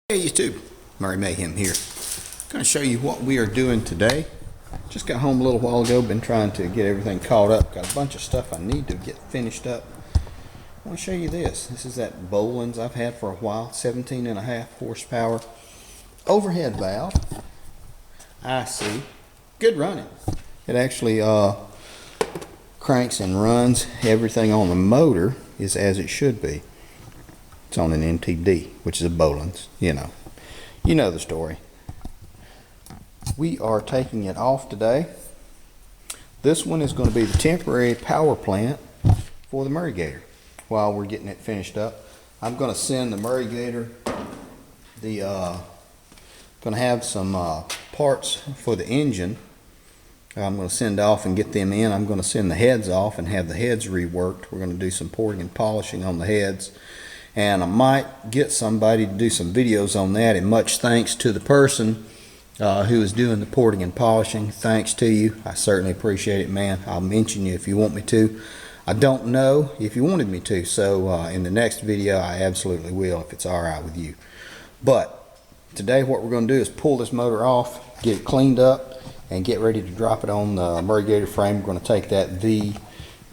Hey YouTube, Mayhem here. I'm going to show you what we are doing today. Just got home a little while ago, been trying to get everything caught up. Got a bunch of stuff I need to get finished up. I want to show you this. This is that Boland's I've had for a while, 17.5 horsepower overhead valve. IC, good running. It actually cranks and runs. Everything on the motor is as it should be. It's on an MTD, which is a Boland's, you know the story. We are taking it off today. This one is going to be the temporary power plant for the Murray Gator. While we're getting it finished up, I'm going to send the Murray Gator going to have some parts for the engine. I'm going to send off and get them in. I'm going to send the heads off and have the heads reworked. We're going to do some porting and polishing on the heads. And I might get somebody to do some videos on that, and much thanks to the person who is doing the porting and polishing. Thanks to you. I certainly appreciate it, man. I'll mention you if you want me to. I don't know if you wanted me to, so in the next video I absolutely will if it's alright with you. But today what we're going to do is pull this motor off, get it cleaned up, and get ready to drop it on the Murray Gator frame. We're going to take that V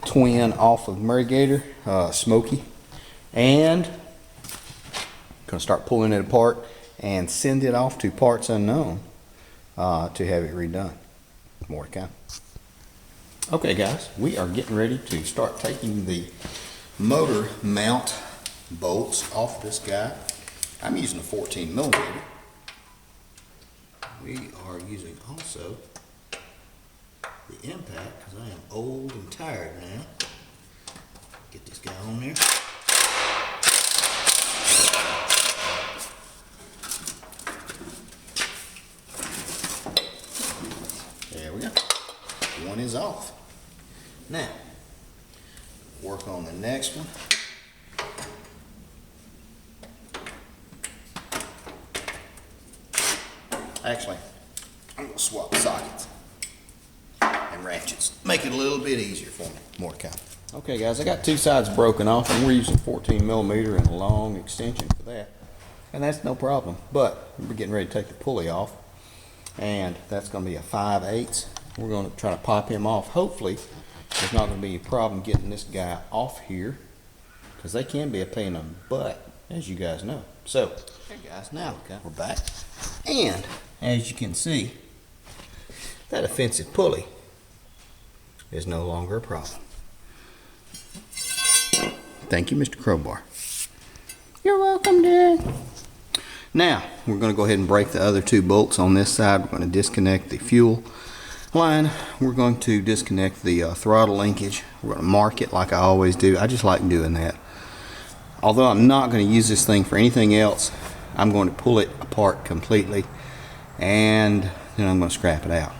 twin off of Murray Gator, Smoky, and going to start pulling it apart and send it off to Parts Unknown to have it redone. More to come. Okay guys, we are getting ready to start taking the motor mount bolts off this guy. I'm using a 14 millimeter. We are using also the impact because I am old and tired now. Get this guy on there. There we go. One is off. Now, work on the next one. Actually, I'm going to swap sockets and ratchets. Make it a little bit easier for me. More to come. Okay guys, I got two sides broken off, and we're using 14 millimeter and a long extension for that. And that's no problem. But we're getting ready to take the pulley off. And that's going to be a 5/8. We're going to try to pop him off. Hopefully there's not going to be a problem getting this guy off here, because they can be a pain in the butt, as you guys know. So, hey guys, now we're back, and as you can see, that offensive pulley is no longer a problem. Thank you, Mr. Crowbar. You're welcome, Dad. Now, we're going to go ahead and break the other two bolts on this side. We're going to disconnect the fuel line. We're going to disconnect the throttle linkage. We're going to mark it like I always do. I just like doing that. Although I'm not going to use this thing for anything else, I'm going to pull it apart completely, and then I'm going to scrap it out.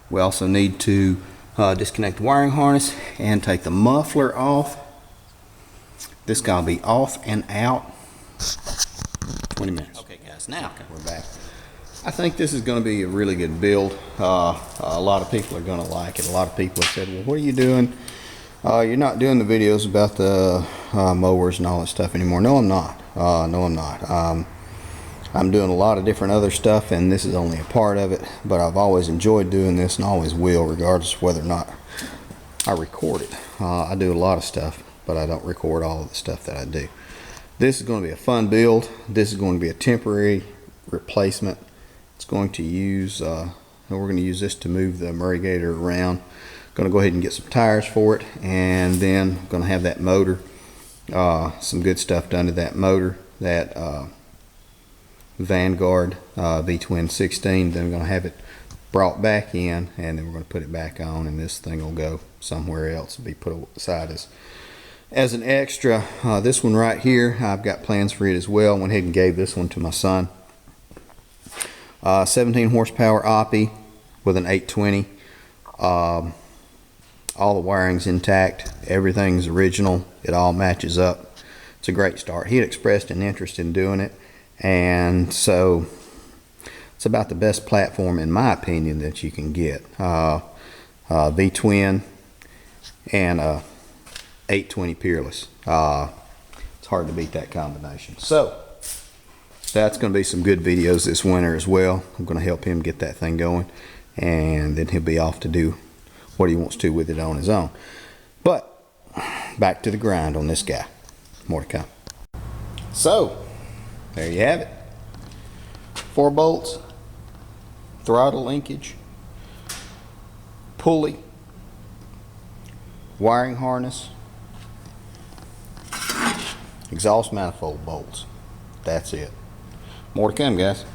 We also need to disconnect the wiring harness and take the muffler off. This guy will be off and out 20 minutes. Okay guys, now we're back. I think this is going to be a really good build. A lot of people are going to like it. A lot of people have said, well, what are you doing? You're not doing the videos about the mowers and all that stuff anymore. No, I'm not. No, I'm not. I'm doing a lot of different other stuff, and this is only a part of it. But I've always enjoyed doing this, and always will, regardless of whether or not I record it. I do a lot of stuff, but I don't record all of the stuff that I do. This is going to be a fun build. This is going to be a temporary replacement. It's going to use, we're going to use this to move the Murray Gator around. Going to go ahead and get some tires for it, and then going to have that motor, some good stuff done to that motor, that Vanguard V-Twin 16. Then we're going to have it brought back in, and then we're going to put it back on, and this thing will go somewhere else, be put aside as an extra. This one right here, I've got plans for it as well. I went ahead and gave this one to my son. 17 horsepower Oppie with an 820. All the wiring's intact. Everything's original. It all matches up. It's a great start. He had expressed an interest in doing it, and so it's about the best platform, in my opinion, that you can get. V-Twin and 820 Peerless. It's hard to beat that combination. So That's going to be some good videos this winter as well. I'm going to help him get that thing going, and then he'll be off to do what he wants to with it on his own. But back to the grind on this guy. More to come. So there you have it. 4 bolts, throttle linkage, pulley, wiring harness, exhaust manifold bolts. That's it. More to come, guys.